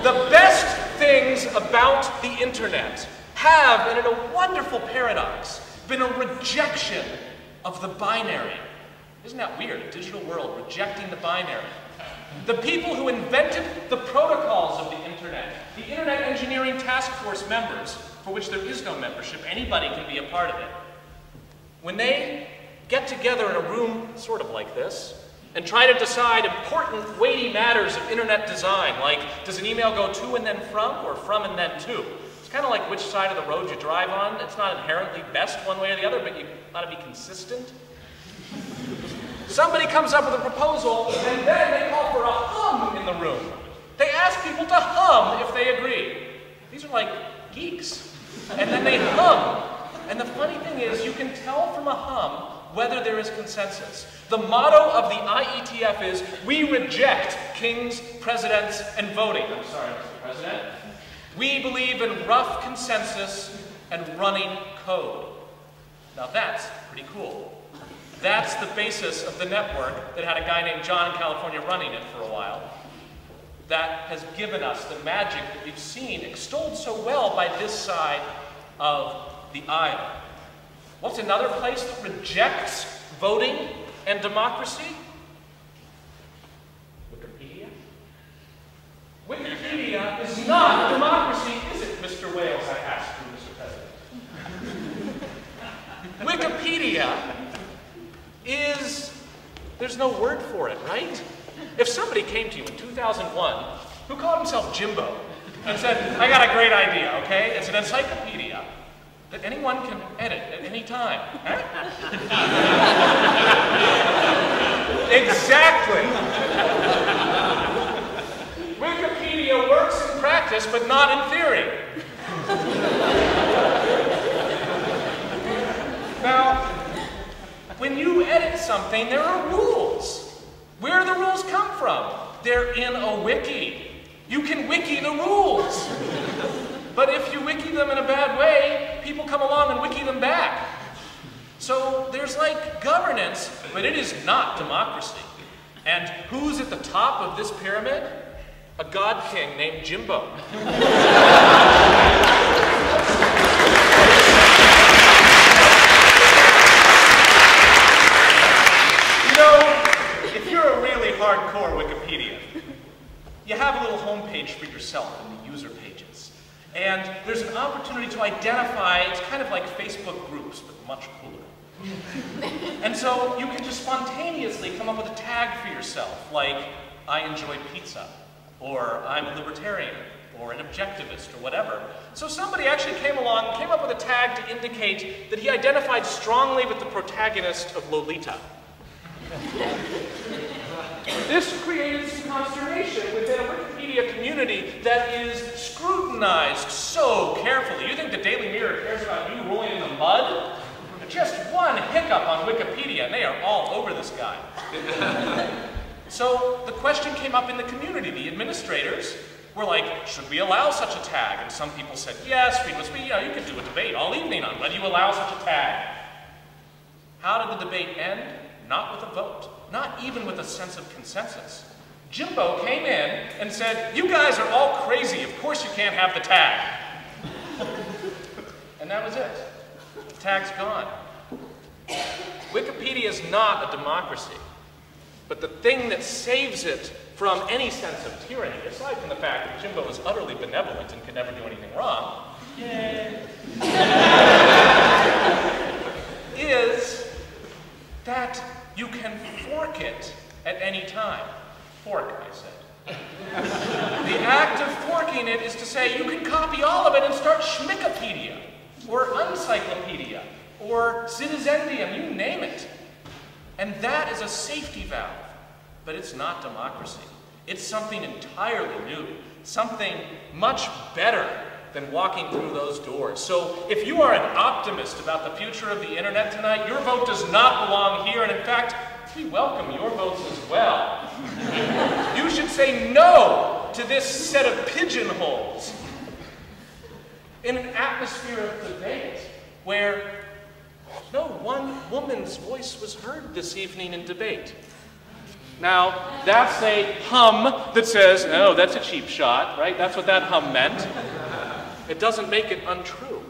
The best things about the internet have, and in a wonderful paradox, been a rejection of the binary. Isn't that weird? A digital world rejecting the binary. The people who invented the protocols of the Internet Engineering Task Force members, for which there is no membership, anybody can be a part of it. When they get together in a room sort of like this, and try to decide important, weighty matters of internet design, like does an email go to and then from, or from and then to? It's kind of like which side of the road you drive on. It's not inherently best one way or the other, but you ought to be consistent. Somebody comes up with a proposal, and then they call for a hum in the room. They ask people to hum if they agree. These are like geeks. And then they hum. And the funny thing is, you can tell from a hum whether there is consensus. The motto of the IETF is, we reject kings, presidents, and voting. I'm sorry, Mr. President. We believe in rough consensus and running code. Now that's pretty cool. That's the basis of the network that had a guy named John in California running it for a while. That has given us the magic that we've seen extolled so well by this side of the aisle. What's another place that rejects voting and democracy? Wikipedia. Wikipedia is not democracy, is it, Mr. Wales? I asked you, Mr. President. Wikipedia is, there's no word for it, right? If somebody came to you in 2001 who called himself Jimbo and said, I got a great idea, okay? It's an encyclopedia that anyone can edit at any time. Huh? Exactly. Wikipedia works in practice, but not in theory. Now, when you edit something, there are rules. Where do the rules come from? They're in a wiki. You can wiki the rules. But if you wiki them in a bad way, people come along and wiki them back. So there's like governance, but it is not democracy. And who's at the top of this pyramid? A god king named Jimbo. You know, if you're a really hardcore Wikipedian, you have a little homepage for yourself in the user pages. And there's an opportunity to identify, it's kind of like Facebook groups, but much cooler. And so you can just spontaneously come up with a tag for yourself, like, I enjoy pizza, or I'm a libertarian, or an objectivist, or whatever. So somebody actually came along, came up with a tag to indicate that he identified strongly with the protagonist of Lolita. This created some consternation within a Wikipedia community that is scrutinized so carefully. You think the Daily Mirror cares about you rolling in the mud? Just one hiccup on Wikipedia, and they are all over this guy. So the question came up in the community. The administrators were like, should we allow such a tag? And some people said, yes, you could do a debate all evening on whether you allow such a tag. How did the debate end? Not with a vote. Not even with a sense of consensus. Jimbo came in and said, you guys are all crazy. Of course you can't have the tag. And that was it. The tag's gone. Wikipedia is not a democracy. But the thing that saves it from any sense of tyranny, aside from the fact that Jimbo is utterly benevolent and can never do anything wrong, is that you can fork it at any time. Fork, I said. The act of forking it is to say you can copy all of it and start Schmickopedia, or Uncyclopedia, or Citizendium, you name it. And that is a safety valve, but it's not democracy. It's something entirely new, something much better than walking through those doors. So if you are an optimist about the future of the internet tonight, your vote does not belong here, and in fact, we welcome your votes as well. You should say no to this set of pigeonholes. In an atmosphere of debate where no one woman's voice was heard this evening in debate. Now, that's a hum that says, oh, that's a cheap shot, right? That's what that hum meant. It doesn't make it untrue.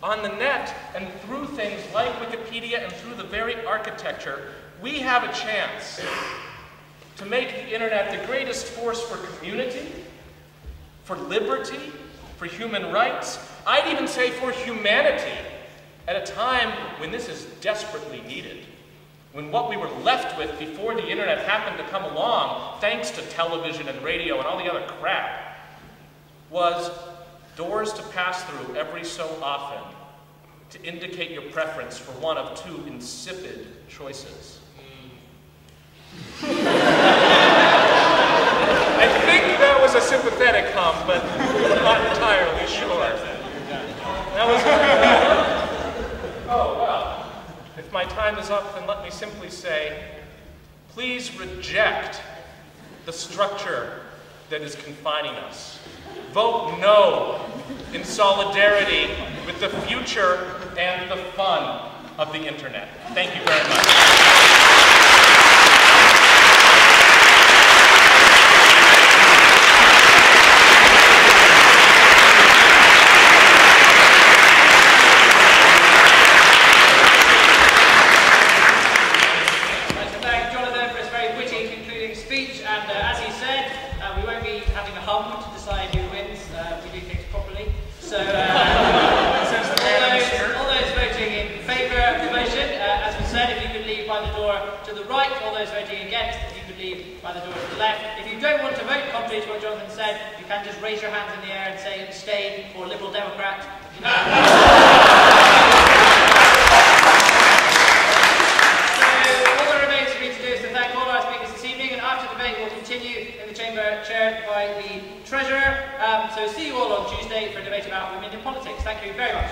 On the net and through things like Wikipedia and through the very architecture, we have a chance to make the internet the greatest force for community, for liberty, for human rights, I'd even say for humanity, at a time when this is desperately needed. When what we were left with before the internet happened to come along, thanks to television and radio and all the other crap, was doors to pass through every so often to indicate your preference for one of two insipid choices. I think that was a sympathetic hum, but I'm not entirely sure. That was oh, well. If my time is up, then let me simply say, please reject the structure that is confining us. Vote no in solidarity with the future and the fun of the internet. Thank you very much. Just raise your hands in the air and say abstain or Liberal Democrat. So all that remains for me to do is to thank all our speakers this evening, and after the debate we'll continue in the chamber chaired by the Treasurer. So see you all on Tuesday for a debate about women in politics. Thank you very much.